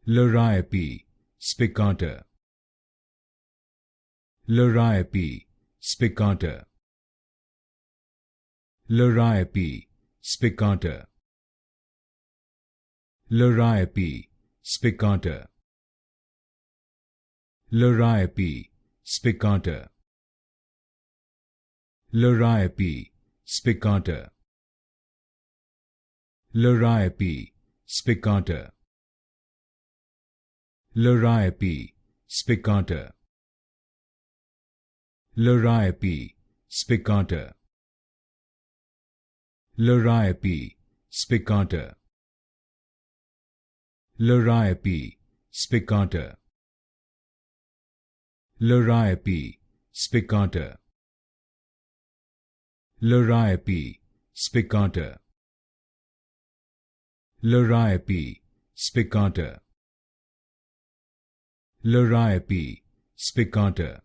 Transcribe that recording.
Liriope Spicata. Liriope Spicata. Liriope Spicata. Liriope Spicata. Liriope Spicata. Liriope Spicata. Liriope Spicata. Liriope Spicata. Liriope Spicata. Liriope Spicata. Liriope Spicata. Liriope Spicata. Liriope Spicata. Liriope Spicata. Liriope Spicata.